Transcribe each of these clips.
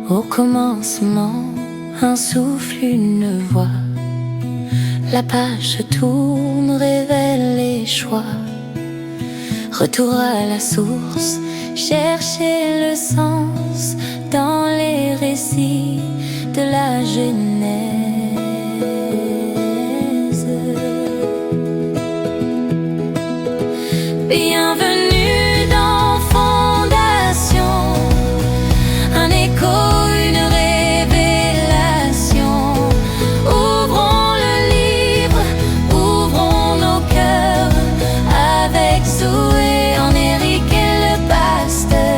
Au commencement, un souffle, une voix. La page se tourne, révèle les choix. Retour à la source, chercher le sens dans les récits de la Genèse. Bienvenue dans Fondation, un écho, une révélation. Ouvrons le livre, ouvrons nos cœurs avec Zoé, Henrique et le pasteur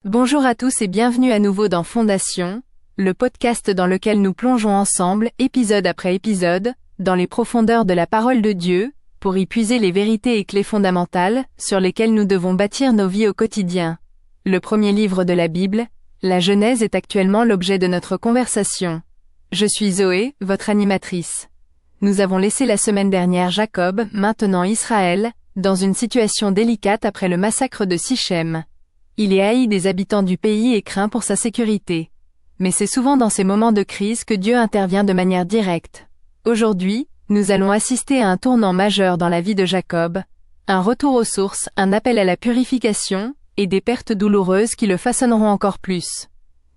Bonjour à tous et bienvenue à nouveau dans Fondation, le podcast dans lequel nous plongeons ensemble, épisode après épisode, dans les profondeurs de la parole de Dieu, pour y puiser les vérités et clés fondamentales, sur lesquelles nous devons bâtir nos vies au quotidien. Le premier livre de la Bible, la Genèse, est actuellement l'objet de notre conversation. Je suis Zoé, votre animatrice. Nous avons laissé la semaine dernière Jacob, maintenant Israël, dans une situation délicate après le massacre de Sichem. Il est haï des habitants du pays et craint pour sa sécurité. Mais c'est souvent dans ces moments de crise que Dieu intervient de manière directe. Aujourd'hui, nous allons assister à un tournant majeur dans la vie de Jacob, un retour aux sources, un appel à la purification, et des pertes douloureuses qui le façonneront encore plus.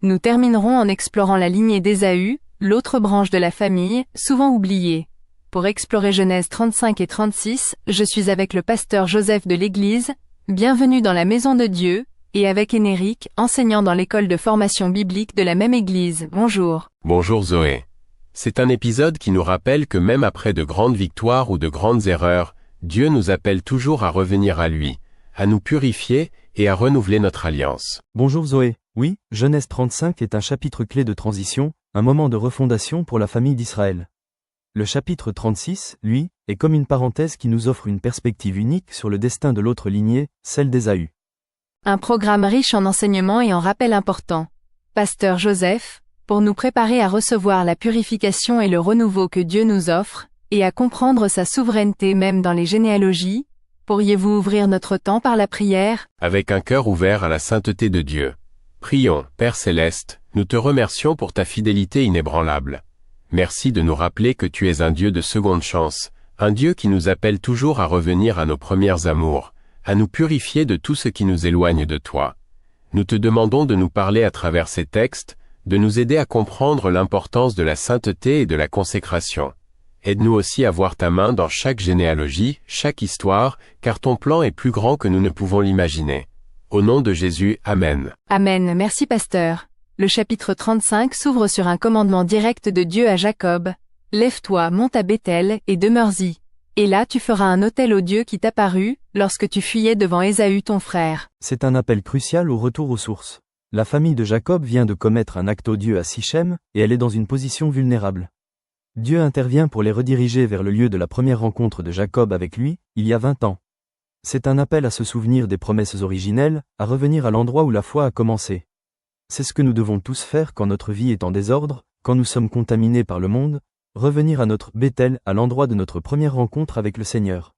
Nous terminerons en explorant la lignée d'Ésaü, l'autre branche de la famille, souvent oubliée. Pour explorer Genèse 35 et 36, je suis avec le pasteur Joseph de l'Église, bienvenue dans la maison de Dieu, et avec Henrique, enseignant dans l'école de formation biblique de la même église. Bonjour. Bonjour Zoé. C'est un épisode qui nous rappelle que même après de grandes victoires ou de grandes erreurs, Dieu nous appelle toujours à revenir à lui, à nous purifier et à renouveler notre alliance. Bonjour Zoé. Oui, Genèse 35 est un chapitre clé de transition, un moment de refondation pour la famille d'Israël. Le chapitre 36, lui, est comme une parenthèse qui nous offre une perspective unique sur le destin de l'autre lignée, celle d'Ésaü. Un programme riche en enseignements et en rappels importants. Pasteur Joseph, pour nous préparer à recevoir la purification et le renouveau que Dieu nous offre, et à comprendre sa souveraineté même dans les généalogies, pourriez-vous ouvrir notre temps par la prière? Avec un cœur ouvert à la sainteté de Dieu. Prions, Père Céleste, nous te remercions pour ta fidélité inébranlable. Merci de nous rappeler que tu es un Dieu de seconde chance, un Dieu qui nous appelle toujours à revenir à nos premières amours, à nous purifier de tout ce qui nous éloigne de toi. Nous te demandons de nous parler à travers ces textes, de nous aider à comprendre l'importance de la sainteté et de la consécration. Aide-nous aussi à voir ta main dans chaque généalogie, chaque histoire, car ton plan est plus grand que nous ne pouvons l'imaginer. Au nom de Jésus, Amen. Amen, merci pasteur. Le chapitre 35 s'ouvre sur un commandement direct de Dieu à Jacob. Lève-toi, monte à Béthel, et demeure-y. Et là tu feras un autel au Dieu qui t'apparut, lorsque tu fuyais devant Ésaü ton frère. C'est un appel crucial au retour aux sources. La famille de Jacob vient de commettre un acte odieux à Sichem, et elle est dans une position vulnérable. Dieu intervient pour les rediriger vers le lieu de la première rencontre de Jacob avec lui, il y a 20 ans. C'est un appel à se souvenir des promesses originelles, à revenir à l'endroit où la foi a commencé. C'est ce que nous devons tous faire quand notre vie est en désordre, quand nous sommes contaminés par le monde, revenir à notre Béthel, à l'endroit de notre première rencontre avec le Seigneur.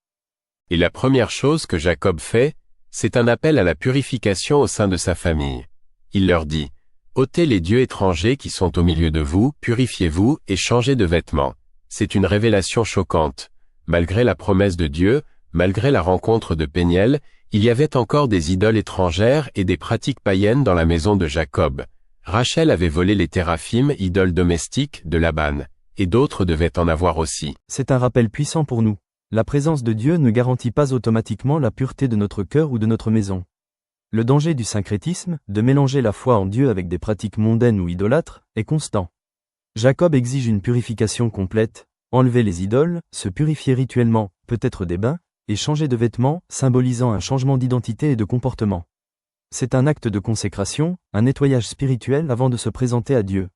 Et la première chose que Jacob fait, c'est un appel à la purification au sein de sa famille. Il leur dit, « ôtez les dieux étrangers qui sont au milieu de vous, purifiez-vous et changez de vêtements. » C'est une révélation choquante. Malgré la promesse de Dieu, malgré la rencontre de Péniel, il y avait encore des idoles étrangères et des pratiques païennes dans la maison de Jacob. Rachel avait volé les téraphim, idoles domestiques, de Laban. Et d'autres devaient en avoir aussi. C'est un rappel puissant pour nous. La présence de Dieu ne garantit pas automatiquement la pureté de notre cœur ou de notre maison. Le danger du syncrétisme, de mélanger la foi en Dieu avec des pratiques mondaines ou idolâtres, est constant. Jacob exige une purification complète, enlever les idoles, se purifier rituellement, peut-être des bains, et changer de vêtements, symbolisant un changement d'identité et de comportement. C'est un acte de consécration, un nettoyage spirituel avant de se présenter à Dieu.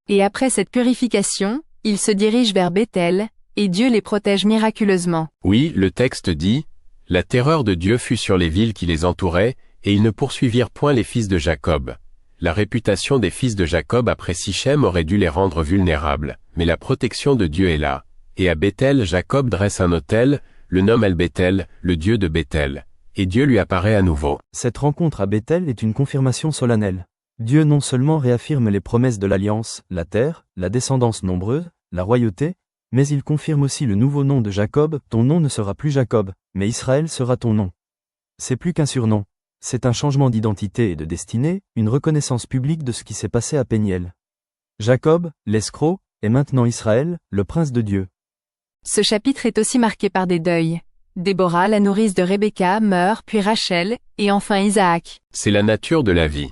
Et après cette purification, ils se dirigent vers Béthel, et Dieu les protège miraculeusement. Oui, le texte dit, « La terreur de Dieu fut sur les villes qui les entouraient, et ils ne poursuivirent point les fils de Jacob. La réputation des fils de Jacob après Sichem aurait dû les rendre vulnérables, mais la protection de Dieu est là. Et à Béthel, Jacob dresse un autel, le nomme El-Béthel, le Dieu de Béthel. Et Dieu lui apparaît à nouveau. Cette rencontre à Béthel est une confirmation solennelle. Dieu non seulement réaffirme les promesses de l'alliance, la terre, la descendance nombreuse, la royauté, mais il confirme aussi le nouveau nom de Jacob, ton nom ne sera plus Jacob, mais Israël sera ton nom. C'est plus qu'un surnom. C'est un changement d'identité et de destinée, une reconnaissance publique de ce qui s'est passé à Péniel. Jacob, l'escroc, est maintenant Israël, le prince de Dieu. Ce chapitre est aussi marqué par des deuils. Déborah, la nourrice de Rebecca, meurt, puis Rachel, et enfin Isaac. C'est la nature de la vie.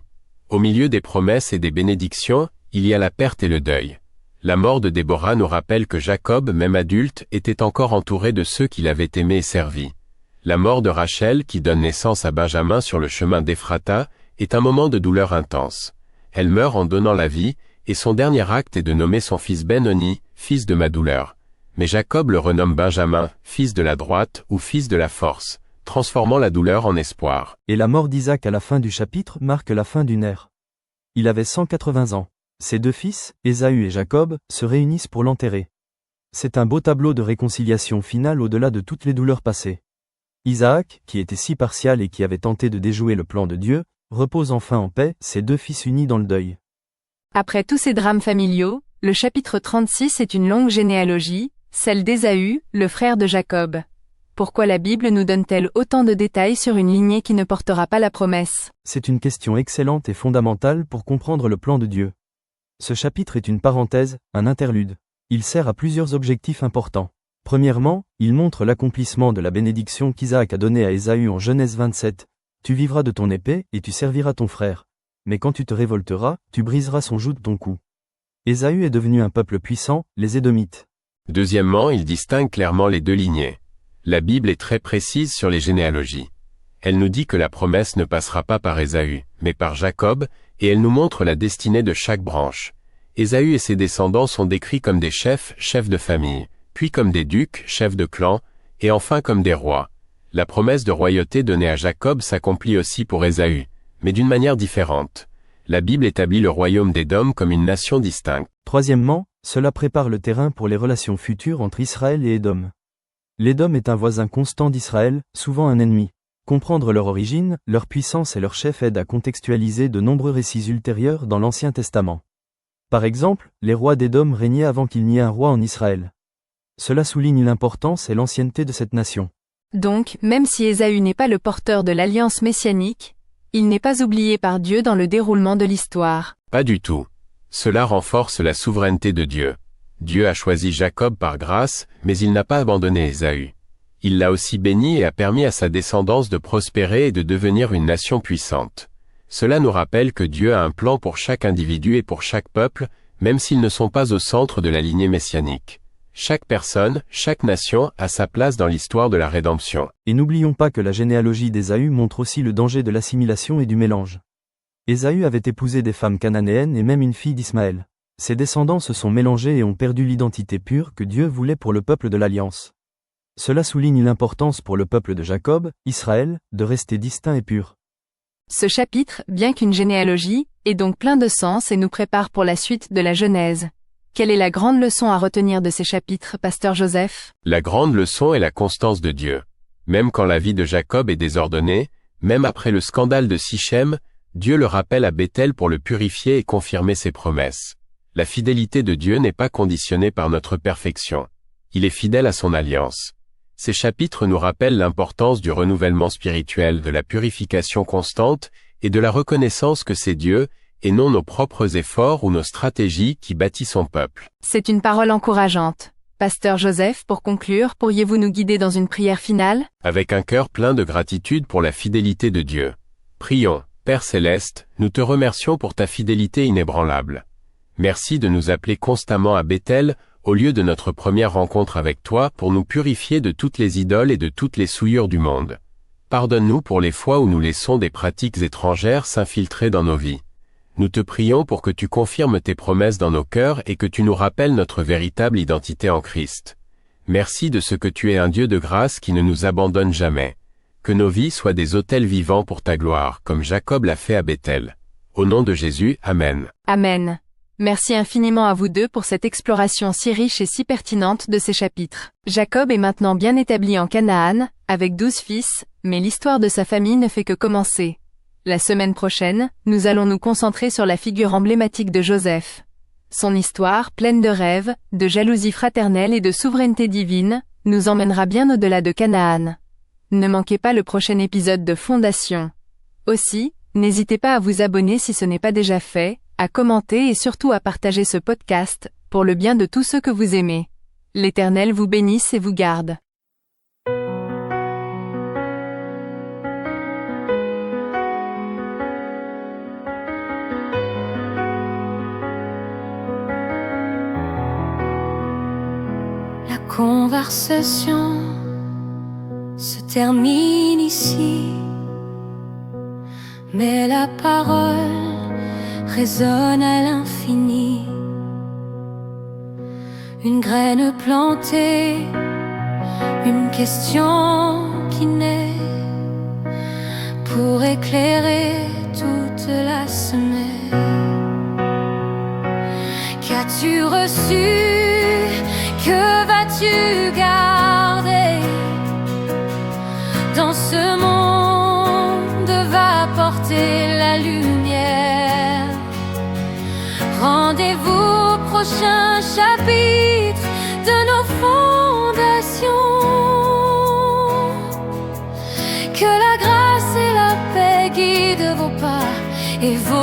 Au milieu des promesses et des bénédictions, il y a la perte et le deuil. La mort de Déborah nous rappelle que Jacob, même adulte, était encore entouré de ceux qu'il avait aimés et servis. La mort de Rachel, qui donne naissance à Benjamin sur le chemin d'Ephrata, est un moment de douleur intense. Elle meurt en donnant la vie, et son dernier acte est de nommer son fils Ben-Oni, fils de ma douleur. Mais Jacob le renomme Benjamin, fils de la droite ou fils de la force, transformant la douleur en espoir. Et la mort d'Isaac à la fin du chapitre marque la fin d'une ère. Il avait 180 ans. Ses deux fils, Ésaü et Jacob, se réunissent pour l'enterrer. C'est un beau tableau de réconciliation finale au-delà de toutes les douleurs passées. Isaac, qui était si partial et qui avait tenté de déjouer le plan de Dieu, repose enfin en paix, ses deux fils unis dans le deuil. Après tous ces drames familiaux, le chapitre 36 est une longue généalogie, celle d'Ésaü, le frère de Jacob. Pourquoi la Bible nous donne-t-elle autant de détails sur une lignée qui ne portera pas la promesse? C'est une question excellente et fondamentale pour comprendre le plan de Dieu. Ce chapitre est une parenthèse, un interlude. Il sert à plusieurs objectifs importants. Premièrement, il montre l'accomplissement de la bénédiction qu'Isaac a donnée à Ésaü en Genèse 27. Tu vivras de ton épée et tu serviras ton frère. Mais quand tu te révolteras, tu briseras son joug de ton cou. Ésaü est devenu un peuple puissant, les Édomites. Deuxièmement, il distingue clairement les deux lignées. La Bible est très précise sur les généalogies. Elle nous dit que la promesse ne passera pas par Ésaü, mais par Jacob, et elle nous montre la destinée de chaque branche. Ésaü et ses descendants sont décrits comme des chefs de famille, puis comme des ducs, chefs de clan, et enfin comme des rois. La promesse de royauté donnée à Jacob s'accomplit aussi pour Ésaü, mais d'une manière différente. La Bible établit le royaume d'Édom comme une nation distincte. Troisièmement, cela prépare le terrain pour les relations futures entre Israël et Édom. L'Édom est un voisin constant d'Israël, souvent un ennemi. Comprendre leur origine, leur puissance et leur chef aide à contextualiser de nombreux récits ultérieurs dans l'Ancien Testament. Par exemple, les rois d'Édom régnaient avant qu'il n'y ait un roi en Israël. Cela souligne l'importance et l'ancienneté de cette nation. Donc, même si Ésaü n'est pas le porteur de l'alliance messianique, il n'est pas oublié par Dieu dans le déroulement de l'histoire. Pas du tout. Cela renforce la souveraineté de Dieu. Dieu a choisi Jacob par grâce, mais il n'a pas abandonné Ésaü. Il l'a aussi béni et a permis à sa descendance de prospérer et de devenir une nation puissante. Cela nous rappelle que Dieu a un plan pour chaque individu et pour chaque peuple, même s'ils ne sont pas au centre de la lignée messianique. Chaque personne, chaque nation a sa place dans l'histoire de la rédemption. Et n'oublions pas que la généalogie d'Ésaü montre aussi le danger de l'assimilation et du mélange. Ésaü avait épousé des femmes cananéennes et même une fille d'Ismaël. Ses descendants se sont mélangés et ont perdu l'identité pure que Dieu voulait pour le peuple de l'Alliance. Cela souligne l'importance pour le peuple de Jacob, Israël, de rester distinct et pur. Ce chapitre, bien qu'une généalogie, est donc plein de sens et nous prépare pour la suite de la Genèse. Quelle est la grande leçon à retenir de ces chapitres, Pasteur Joseph? La grande leçon est la constance de Dieu. Même quand la vie de Jacob est désordonnée, même après le scandale de Sichem, Dieu le rappelle à Béthel pour le purifier et confirmer ses promesses. La fidélité de Dieu n'est pas conditionnée par notre perfection. Il est fidèle à son alliance. Ces chapitres nous rappellent l'importance du renouvellement spirituel, de la purification constante et de la reconnaissance que c'est Dieu, et non nos propres efforts ou nos stratégies qui bâtit son peuple. C'est une parole encourageante. Pasteur Joseph, pour conclure, pourriez-vous nous guider dans une prière finale? Avec un cœur plein de gratitude pour la fidélité de Dieu. Prions, Père Céleste, nous te remercions pour ta fidélité inébranlable. Merci de nous appeler constamment à Béthel, au lieu de notre première rencontre avec toi, pour nous purifier de toutes les idoles et de toutes les souillures du monde. Pardonne-nous pour les fois où nous laissons des pratiques étrangères s'infiltrer dans nos vies. Nous te prions pour que tu confirmes tes promesses dans nos cœurs et que tu nous rappelles notre véritable identité en Christ. Merci de ce que tu es un Dieu de grâce qui ne nous abandonne jamais. Que nos vies soient des autels vivants pour ta gloire, comme Jacob l'a fait à Béthel. Au nom de Jésus, Amen. Amen. Merci infiniment à vous deux pour cette exploration si riche et si pertinente de ces chapitres. Jacob est maintenant bien établi en Canaan, avec 12 fils, mais l'histoire de sa famille ne fait que commencer. La semaine prochaine, nous allons nous concentrer sur la figure emblématique de Joseph. Son histoire, pleine de rêves, de jalousie fraternelle et de souveraineté divine, nous emmènera bien au-delà de Canaan. Ne manquez pas le prochain épisode de Fondation. Aussi, n'hésitez pas à vous abonner si ce n'est pas déjà fait, à commenter et surtout à partager ce podcast, pour le bien de tous ceux que vous aimez. L'Éternel vous bénisse et vous garde. La conversation se termine ici, mais la parole résonne à l'infini. Une graine plantée, une question qui naît pour éclairer toute la semaine. Qu'as-tu reçu? Que vas-tu garder? Dans ce monde va porter la lumière. Rendez-vous au prochain chapitre de nos fondations. Que la grâce et la paix guident vos pas et vos